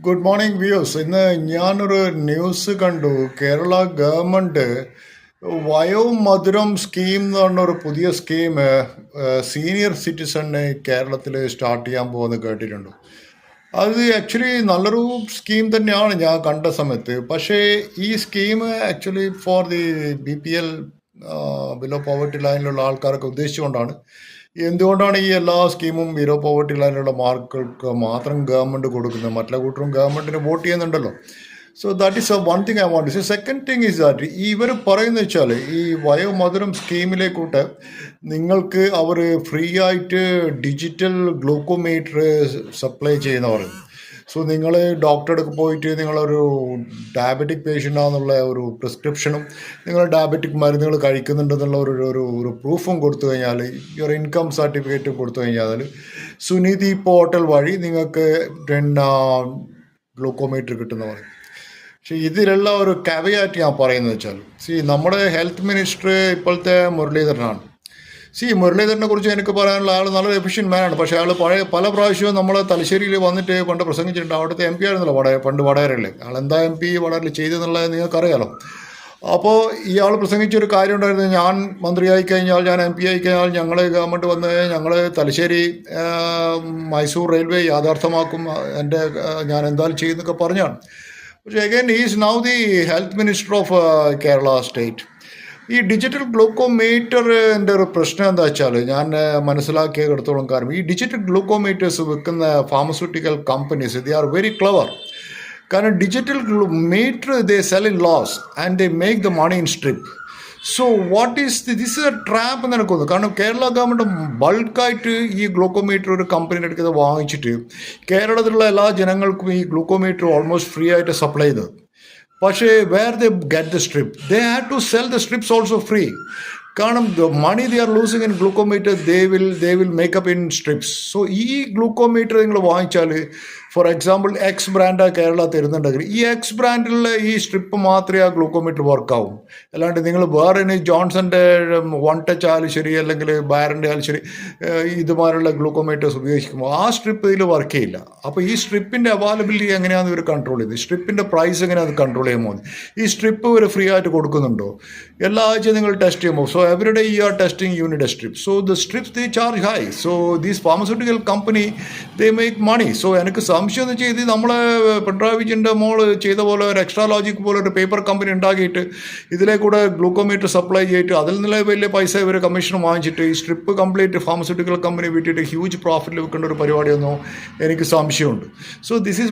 Good morning views. ഇന്ന് ഞാനൊരു news കണ്ടു. കേരള ഗവൺമെൻറ് വയോമധുരം സ്കീം എന്ന് പറഞ്ഞൊരു പുതിയ സ്കീം സീനിയർ സിറ്റിസണ് കേരളത്തിൽ സ്റ്റാർട്ട് ചെയ്യാൻ പോകുന്നത് കേട്ടിട്ടുണ്ട്. അത് ആക്ച്വലി നല്ലൊരു സ്കീം തന്നെയാണ് ഞാൻ കണ്ട സമയത്ത്. പക്ഷേ ഈ scheme actually for the BPL below poverty ലൈനിലുള്ള ആൾക്കാരൊക്കെ ഉദ്ദേശിച്ചുകൊണ്ടാണ്. എന്തുകൊണ്ടാണ് ഈ എല്ലാ സ്കീമും ബിലോ പോവർട്ടി ലൈനിലുള്ള മാർക്കുകൾക്ക് മാത്രം ഗവൺമെൻറ് കൊടുക്കുന്നത്? മറ്റുള്ള കൂട്ടരും ഗവൺമെൻറ്റിന് വോട്ട് ചെയ്യുന്നുണ്ടല്ലോ. So that is one thing I want. Second thing is that ഇവർ പറയുന്നത് വെച്ചാൽ ഈ വയോമധുരം സ്കീമിലേക്കൂട്ട് നിങ്ങൾക്ക് അവർ ഫ്രീ ആയിട്ട് ഡിജിറ്റൽ ഗ്ലൂക്കോമീറ്റർ സപ്ലൈ ചെയ്യുന്നവർ. സോ നിങ്ങൾ ഡോക്ടറെ അടുക്ക് പോയിട്ട് നിങ്ങളൊരു ഡയബറ്റിക് പേഷ്യൻ്റാണെന്നുള്ള ഒരു പ്രിസ്ക്രിപ്ഷനും നിങ്ങൾ ഡയബറ്റിക് മരുന്നുകൾ കഴിക്കുന്നുണ്ടെന്നുള്ള ഒരു പ്രൂഫും കൊടുത്തു കഴിഞ്ഞാൽ, ഒരു ഇൻകം സർട്ടിഫിക്കറ്റും കൊടുത്തു കഴിഞ്ഞാൽ സുനിധി പോർട്ടൽ വഴി നിങ്ങൾക്ക് ഗ്ലൂക്കോമീറ്റർ കിട്ടുന്ന പറയും. പക്ഷേ ഇതിലുള്ള ഒരു കാവിയാറ്റ് ഞാൻ പറയുന്നത് വെച്ചാൽ, നമ്മുടെ ഹെൽത്ത് മിനിസ്റ്റർ ഇപ്പോഴത്തെ മുരളീധരനാണ്. മുരളീധരനെ കുറിച്ച് എനിക്ക് പറയാനുള്ള ആൾ നല്ലൊരു എഫിഷ്യൻറ്റ് മാനാണ്. പക്ഷേ ആൾ പല പ്രാവശ്യവും നമ്മൾ തലശ്ശേരിയിൽ വന്നിട്ട് പണ്ട് പ്രസംഗിച്ചിട്ടുണ്ട്. അവിടുത്തെ MP ആയിരുന്നല്ലോ പണ്ട് വടകരയിലെ ആളെന്താ MP വടകരയിൽ ചെയ്തെന്നുള്ളത് നിങ്ങൾക്കറിയാലോ. അപ്പോൾ ഇയാൾ പ്രസംഗിച്ചൊരു കാര്യം ഉണ്ടായിരുന്നു, ഞാൻ മന്ത്രിയായി കഴിഞ്ഞാൽ, ഞാൻ MP ആയി കഴിഞ്ഞാൽ ഞങ്ങൾ ഗവൺമെൻറ് വന്ന് ഞങ്ങൾ തലശ്ശേരി മൈസൂർ റെയിൽവേ യാഥാർത്ഥ്യമാക്കും, ഞാൻ എന്തായാലും ചെയ്യുന്നൊക്കെ പറഞ്ഞാണ്. പക്ഷേ again is now the health minister of Kerala state. ഈ ഡിജിറ്റൽ ഗ്ലൂക്കോമീറ്ററിൻ്റെ ഒരു പ്രശ്നം എന്താ വെച്ചാൽ, ഞാൻ മനസ്സിലാക്കിയെടുത്തോളം കാരണം ഈ ഡിജിറ്റൽ ഗ്ലൂക്കോമീറ്റേഴ്സ് വിൽക്കുന്ന pharmaceutical companies they are very clever. കാരണം digital meter they sell in loss and they make the money in strip. So this is a trap എന്ന് എനിക്ക് തോന്നുന്നു. കാരണം കേരള ഗവൺമെൻറ് ബൾക്കായിട്ട് ഈ ഗ്ലൂക്കോമീറ്റർ ഒരു കമ്പനിയുടെ അടുത്ത് വാങ്ങിച്ചിട്ട് കേരളത്തിലുള്ള എല്ലാ ജനങ്ങൾക്കും ഈ ഗ്ലൂക്കോമീറ്റർ ഓൾമോസ്റ്റ് ഫ്രീ ആയിട്ട് സപ്ലൈ ചെയ്തത്. പക്ഷേ where they get the strip, they have to sell the strips also free. കാരണം the money they are losing in glucometer they will make up in strips. So ഈ ഗ്ലൂക്കോമീറ്റർ നിങ്ങൾ വാങ്ങിച്ചാൽ, for example X brand Kerala തരുന്നുണ്ടെങ്കിൽ ഈ എക്സ് ബ്രാൻഡിലുള്ള ഈ strip മാത്രമേ ആ ഗ്ലൂക്കോമീറ്റർ വർക്കാവും. അല്ലാണ്ട് നിങ്ങൾ വേറെ ജോൺസൻ്റെ വൺ ടച്ച് ആയാലും ശരി, അല്ലെങ്കിൽ ബാരൻ്റെ ആയാലും ശരി, ഇതുമാരുള്ള ഗ്ലൂക്കോമീറ്റേഴ്സ് ഉപയോഗിക്കുമ്പോൾ ആ സ്ട്രിപ്പ് ഇതിൽ വർക്ക് ചെയ്യില്ല. അപ്പോൾ ഈ സ്ട്രിപ്പിൻ്റെ അവൈലബിലിറ്റി എങ്ങനെയാണ് ഇവർ കൺട്രോൾ ചെയ്തത്? സ്ട്രിപ്പിൻ്റെ പ്രൈസ് എങ്ങനെയാണ് കൺട്രോൾ ചെയ്യുമ്പോൾ ഈ സ്ട്രിപ്പ് ഇവർ ഫ്രീ ആയിട്ട് കൊടുക്കുന്നുണ്ടോ? എല്ലാ ആഴ്ചയും നിങ്ങൾ ടെസ്റ്റ് ചെയ്യുമ്പോൾ, so every day you are testing unit a strip. So the strips they charge high. So these pharmaceutical company they make money. So എനിക്ക് സംശയം എന്ന് വെച്ചാൽ ഇത് നമ്മളെ പിണറായി വിജയൻ്റെ മോള് ചെയ്ത പോലെ ഒരു എക്സ്ട്രാ ലോജിക് പോലെ ഒരു പേപ്പർ കമ്പനി ഉണ്ടാക്കിയിട്ട് ഇതിലേക്കൂടെ ഗ്ലൂക്കോമീറ്റർ സപ്ലൈ ചെയ്തിട്ട് അതിൽ നിന്നുള്ള വലിയ പൈസ ഇവർ കമ്മീഷൻ വാങ്ങിച്ചിട്ട് ഈ സ്ട്രിപ്പ് കംപ്ലീറ്റ് ഫാർമസ്യൂട്ടിക്കൽ കമ്പനി വിട്ടിട്ട് ഹ്യൂജ് പ്രോഫിറ്റിൽ വെക്കേണ്ട ഒരു പരിപാടിയൊന്നും എനിക്ക് സംശയമുണ്ട്. So this is